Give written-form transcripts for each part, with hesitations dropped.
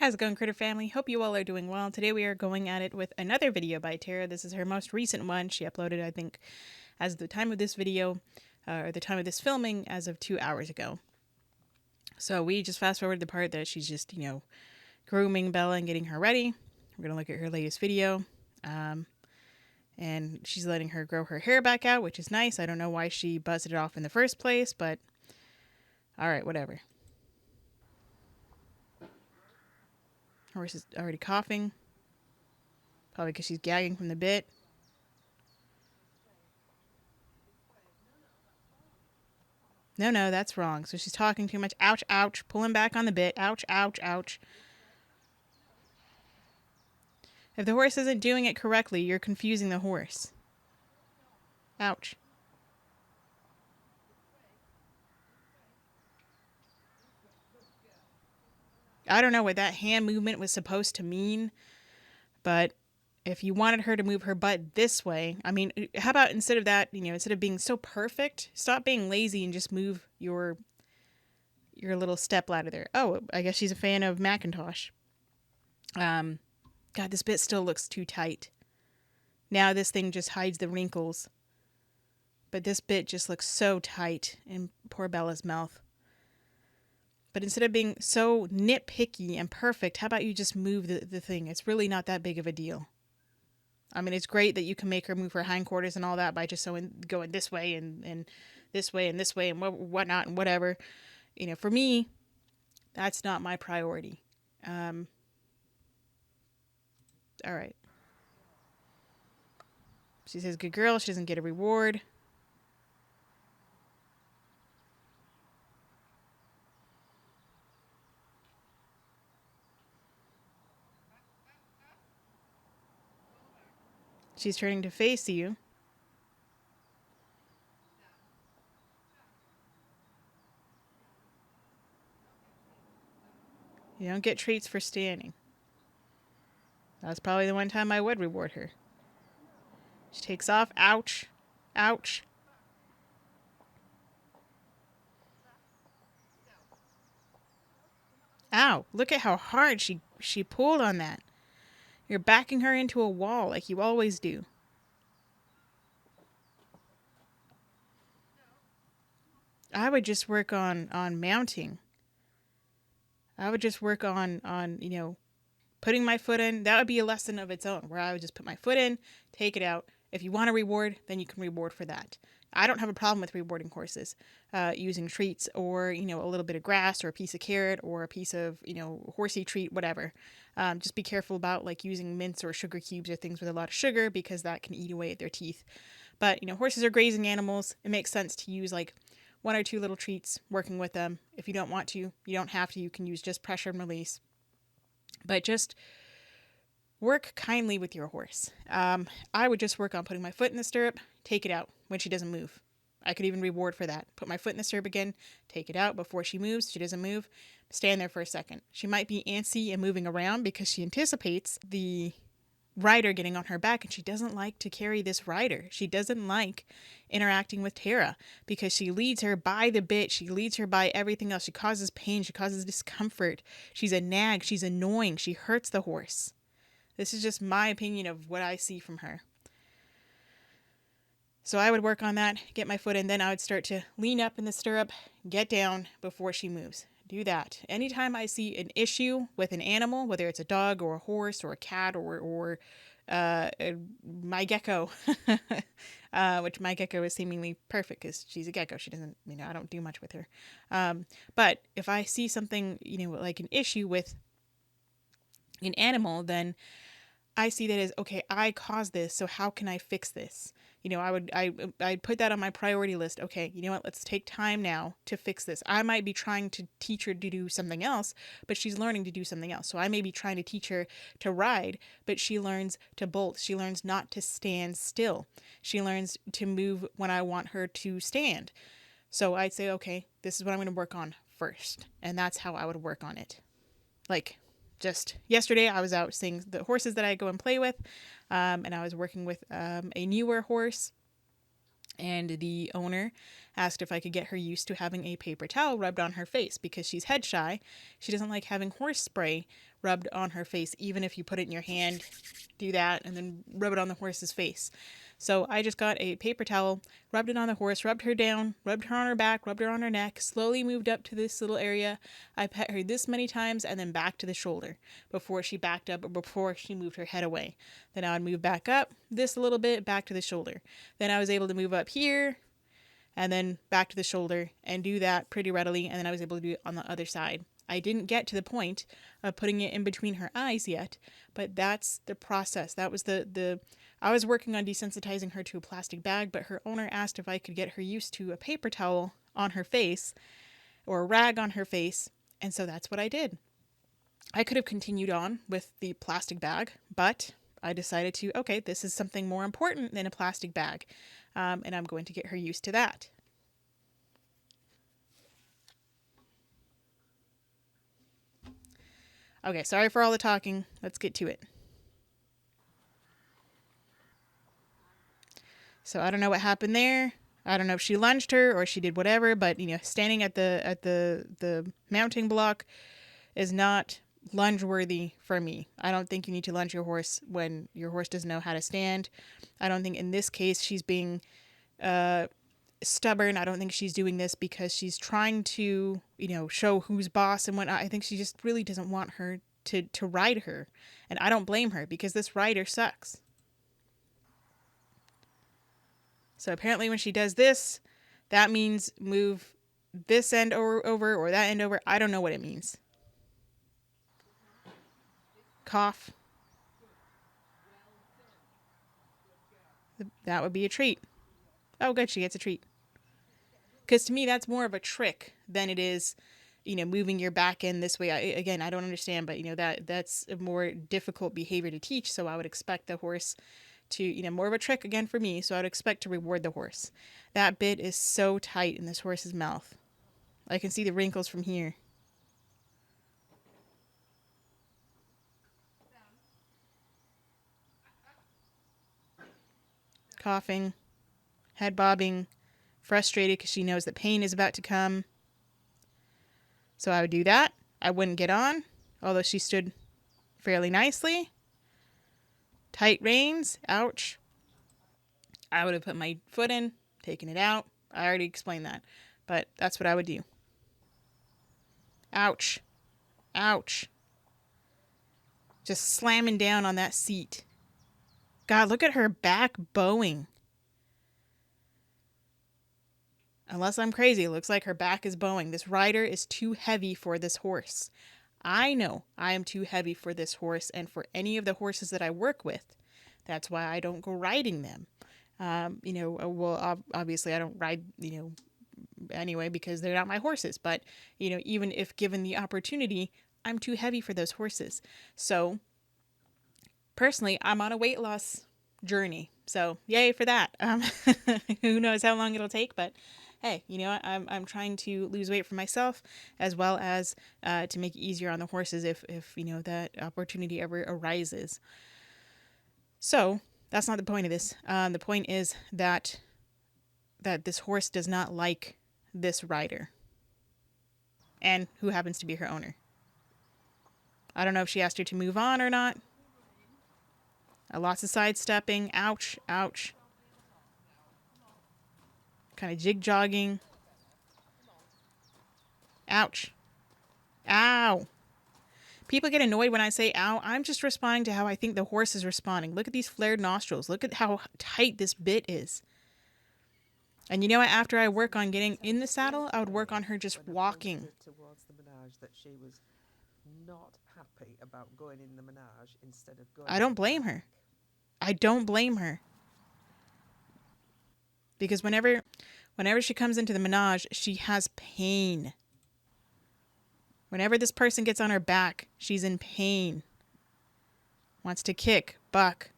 How's it going, Critter Family? Hope you all are doing well. Today we are going at it with another video by Tara. This is her most recent one. She uploaded, I think, as of the time of this video, or the time of this filming, as of 2 hours ago. So we just fast forward the part that she's just, grooming Bella and getting her ready. We're going to look at her latest video. And she's letting her grow her hair back out, which is nice. I don't know why she buzzed it off in the first place, but alright, whatever. Horse is already coughing. Probably because she's gagging from the bit. No, that's wrong. So she's talking too much. Ouch, ouch. Pulling back on the bit. Ouch, ouch, ouch. If the horse isn't doing it correctly, you're confusing the horse. Ouch. I don't know what that hand movement was supposed to mean, but if you wanted her to move her butt this way, I mean, how about instead of that, instead of being so perfect, stop being lazy and just move your little step ladder there. Oh, I guess she's a fan of Macintosh. God, this bit still looks too tight. Now this thing just hides the wrinkles. But this bit just looks so tight in poor Bella's mouth. But instead of being so nitpicky and perfect, how about you just move the thing? It's really not that big of a deal. I mean, it's great that you can make her move her hindquarters and all that by just going this way and this way and this way and whatnot and whatever. For me, that's not my priority. All right. She says, good girl. She doesn't get a reward. She's turning to face you. You don't get treats for standing. That's probably the one time I would reward her. She takes off. Ouch. Ouch. Ow. Look at how hard she pulled on that. You're backing her into a wall like you always do. I would just work on mounting. I would just work on putting my foot in. That would be a lesson of its own, where I would just put my foot in, take it out. If you want a reward, then you can reward for that. I don't have a problem with rewarding horses using treats or, a little bit of grass or a piece of carrot or a piece of, horsey treat, whatever. Just be careful about like using mints or sugar cubes or things with a lot of sugar because that can eat away at their teeth. But, horses are grazing animals. It makes sense to use like one or two little treats working with them. If you don't want to, you don't have to. You can use just pressure and release. But just work kindly with your horse. I would just work on putting my foot in the stirrup, take it out when she doesn't move. I could even reward for that. Put my foot in the stirrup again, take it out before she moves. She doesn't move. Stand there for a second. She might be antsy and moving around because she anticipates the rider getting on her back, and she doesn't like to carry this rider. She doesn't like interacting with Tara because she leads her by the bit. She leads her by everything else. She causes pain. She causes discomfort. She's a nag. She's annoying. She hurts the horse. This is just my opinion of what I see from her. So I would work on that, get my foot in, then I would start to lean up in the stirrup, get down before she moves. Do that. Anytime I see an issue with an animal, whether it's a dog or a horse or a cat or my gecko, which my gecko is seemingly perfect because she's a gecko. She doesn't, I don't do much with her. But if I see something, like an issue with an animal, then I see that as, okay, I caused this, so how can I fix this? I'd put that on my priority list. Okay, you know what? Let's take time now to fix this. I might be trying to teach her to do something else, but she's learning to do something else. So I may be trying to teach her to ride, but she learns to bolt. She learns not to stand still. She learns to move when I want her to stand. So I'd say, okay, this is what I'm going to work on first. And that's how I would work on it. Like, just yesterday I was out seeing the horses that I go and play with, and I was working with a newer horse, And the owner asked if I could get her used to having a paper towel rubbed on her face because she's head shy. She doesn't like having horse spray rubbed on her face, even if you put it in your hand, do that, and then rub it on the horse's face. So I just got a paper towel, rubbed it on the horse, rubbed her down, rubbed her on her back, rubbed her on her neck, slowly moved up to this little area. I pet her this many times and then back to the shoulder before she backed up or before she moved her head away. Then I would move back up this a little bit, back to the shoulder. Then I was able to move up here and then back to the shoulder and do that pretty readily. And then I was able to do it on the other side. I didn't get to the point of putting it in between her eyes yet, but that's the process. That was I was working on desensitizing her to a plastic bag, but her owner asked if I could get her used to a paper towel on her face or a rag on her face. And so that's what I did. I could have continued on with the plastic bag, but I decided to, okay, this is something more important than a plastic bag. And I'm going to get her used to that. Okay, sorry for all the talking. Let's get to it. So I don't know what happened there. I don't know if she lunged her or she did whatever, but standing at the mounting block is not lunge worthy for me. I don't think you need to lunge your horse when your horse doesn't know how to stand. I don't think in this case she's being stubborn. I don't think she's doing this because she's trying to, show who's boss and whatnot. I think she just really doesn't want her to ride her. And I don't blame her because this rider sucks. So apparently when she does this, that means move this end over or that end over. I don't know what it means. Cough. That would be a treat. Oh, good, she gets a treat. Because to me, that's more of a trick than it is, moving your back end this way. I don't understand, but, that's a more difficult behavior to teach. So I would expect the horse to, more of a trick again for me. So I would expect to reward the horse. That bit is so tight in this horse's mouth. I can see the wrinkles from here. Coughing, head bobbing, frustrated because she knows that pain is about to come. So I would do that. I wouldn't get on, although she stood fairly nicely. Tight reins, ouch. I would have put my foot in, taken it out. I already explained that, but that's what I would do. Ouch. Ouch. Just slamming down on that seat. God, look at her back bowing. Unless I'm crazy, it looks like her back is bowing. This rider is too heavy for this horse. I know I am too heavy for this horse and for any of the horses that I work with. That's why I don't go riding them. Obviously I don't ride, anyway because they're not my horses. But, even if given the opportunity, I'm too heavy for those horses. So personally, I'm on a weight loss journey. So yay for that. Who knows how long it'll take, but hey, I'm trying to lose weight for myself as well as to make it easier on the horses if that opportunity ever arises. So that's not the point of this. The point is that this horse does not like this rider, and who happens to be her owner. I don't know if she asked her to move on or not. Lots of sidestepping. Ouch, ouch. Kind of jig-jogging. Ouch. Ow. People get annoyed when I say ow. I'm just responding to how I think the horse is responding. Look at these flared nostrils. Look at how tight this bit is. And you know what? After I work on getting in the saddle, I would work on her just walking. Towards the menage, that she was not happy about going in the menage instead of going. I don't blame her. I don't blame her. Because whenever she comes into the menage, she has pain. Whenever this person gets on her back, she's in pain. Wants to kick, buck.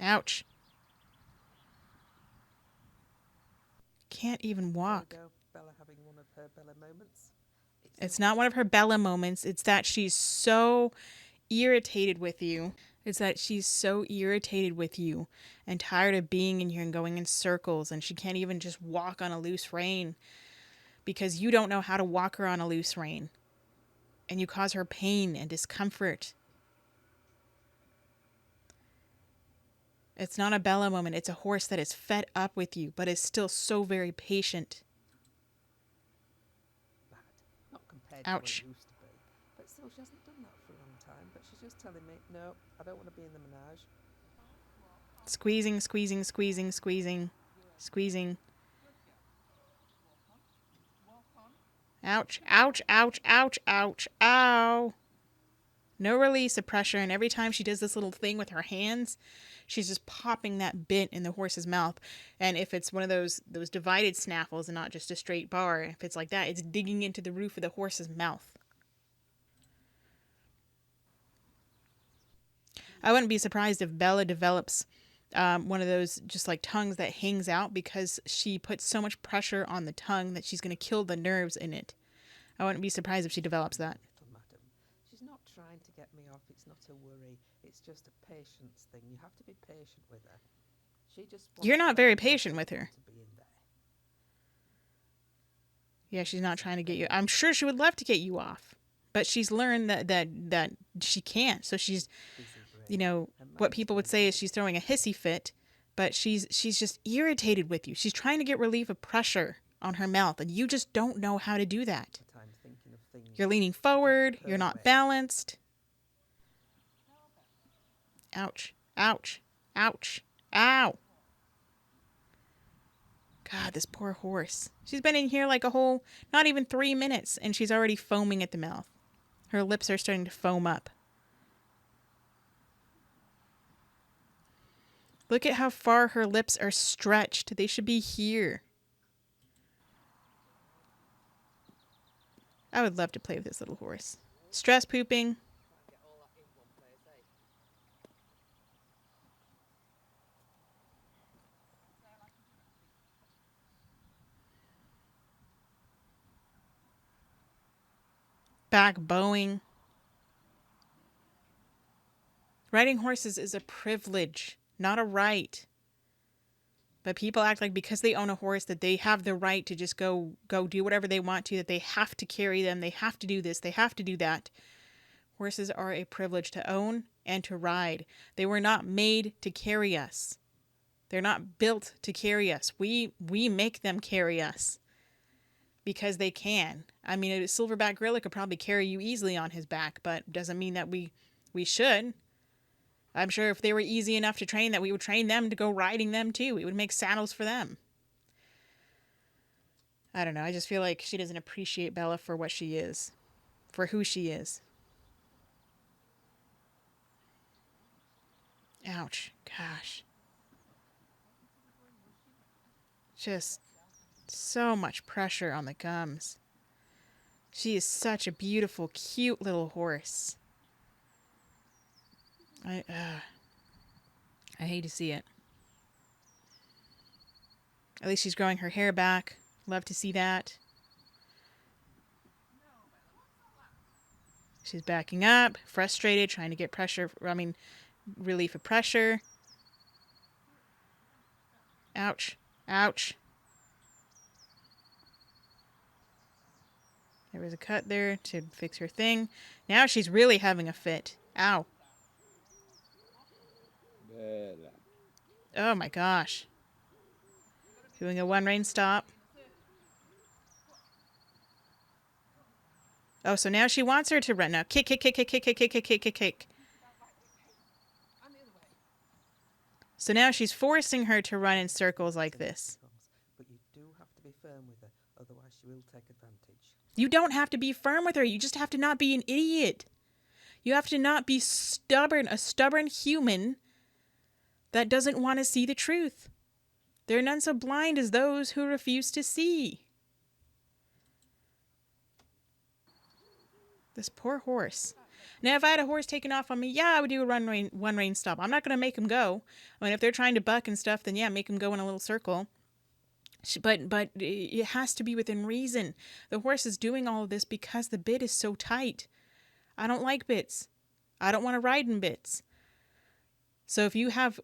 Ouch. Can't even walk. Bella having one of her Bella moments. It's not one of her Bella moments. It's that she's so irritated with you It's that she's so irritated with you and tired of being in here and going in circles, and she can't even just walk on a loose rein because you don't know how to walk her on a loose rein. And you cause her pain and discomfort. It's not a Bella moment. It's a horse that is fed up with you, but is still so very patient. Bad. Not compared Ouch. to what it used to be. But still, she hasn't done that for a long time. But she's just telling me, no, I don't want to be in the menage. Squeezing, squeezing, squeezing, squeezing, squeezing. Ouch, ouch, ouch, ouch, ouch, ow. No release of pressure, and every time she does this little thing with her hands, she's just popping that bit in the horse's mouth. And if it's one of those divided snaffles and not just a straight bar, if it's like that, it's digging into the roof of the horse's mouth. I wouldn't be surprised if Bella develops one of those just like tongues that hangs out because she puts so much pressure on the tongue that she's going to kill the nerves in it. I wouldn't be surprised if she develops that. Madam, she's not trying to get me off. It's not a worry. It's just a patience thing. You have to be patient with her. She just. You're not very patient with her. To be in there. Yeah, she's not trying to get you. I'm sure she would love to get you off, but she's learned that she can't. So she's, you know, what people would say is she's throwing a hissy fit, but she's just irritated with you. She's trying to get relief of pressure on her mouth, and you just don't know how to do that. You're leaning forward. You're not balanced. Ouch. Ouch. Ouch. Ow. God, this poor horse. She's been in here like a whole, not even 3 minutes, and she's already foaming at the mouth. Her lips are starting to foam up. Look at how far her lips are stretched. They should be here. I would love to play with this little horse. Stress pooping. Back bowing. Riding horses is a privilege, not a right. But people act like because they own a horse that they have the right to just go do whatever they want to, that they have to carry them, they have to do this, they have to do that. Horses are a privilege to own and to ride. They were not made to carry us. They're not built to carry us. We make them carry us because they can. I mean, a silverback gorilla could probably carry you easily on his back, but doesn't mean that we should. I'm sure if they were easy enough to train, that we would train them to go riding them too. We would make saddles for them. I don't know. I just feel like she doesn't appreciate Bella for what she is, for who she is. Ouch. Gosh. Just so much pressure on the gums. She is such a beautiful, cute little horse. I hate to see it. At least she's growing her hair back. Love to see that. She's backing up, frustrated, trying to get relief of pressure. Ouch. Ouch. There was a cut there to fix her thing. Now she's really having a fit. Ow. Oh my gosh. Doing a one rein stop. Oh, so now she wants her to run. Now kick, kick, kick, kick, kick, kick, kick, kick, kick, kick, kick. So now she's forcing her to run in circles like this. But you do have to be firm with her, otherwise she will take advantage. You don't have to be firm with her. You just have to not be an idiot. You have to not be stubborn, a stubborn human that doesn't want to see the truth. There are none so blind as those who refuse to see. This poor horse. Now, if I had a horse taken off on me, yeah, I would do a one rein stop. I'm not going to make him go. I mean, if they're trying to buck and stuff, then yeah, make him go in a little circle. But it has to be within reason. The horse is doing all of this because the bit is so tight. I don't like bits. I don't want to ride in bits. So if you have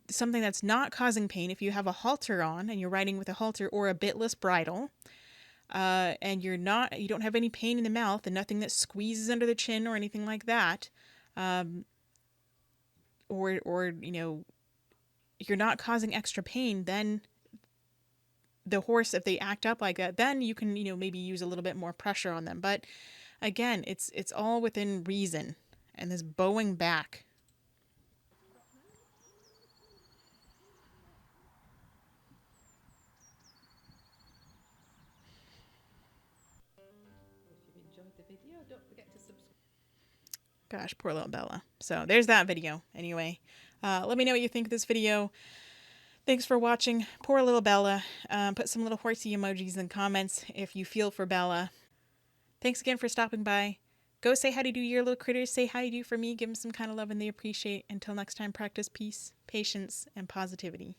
something that's not causing pain, if you have a halter on and you're riding with a halter or a bitless bridle, and you don't have any pain in the mouth and nothing that squeezes under the chin or anything like that, or you're not causing extra pain, then the horse, if they act up like that, then you can, maybe use a little bit more pressure on them. But again, it's all within reason. And this bowing back. If you've enjoyed the video, don't forget to subscribe. Gosh, poor little Bella. So there's that video. Anyway, let me know what you think of this video. Thanks for watching. Poor little Bella. Put some little horsey emojis in the comments if you feel for Bella. Thanks again for stopping by. Go say hi to your little critters. Say hi to for me. Give them some kind of love and they appreciate. Until next time, practice peace, patience, and positivity.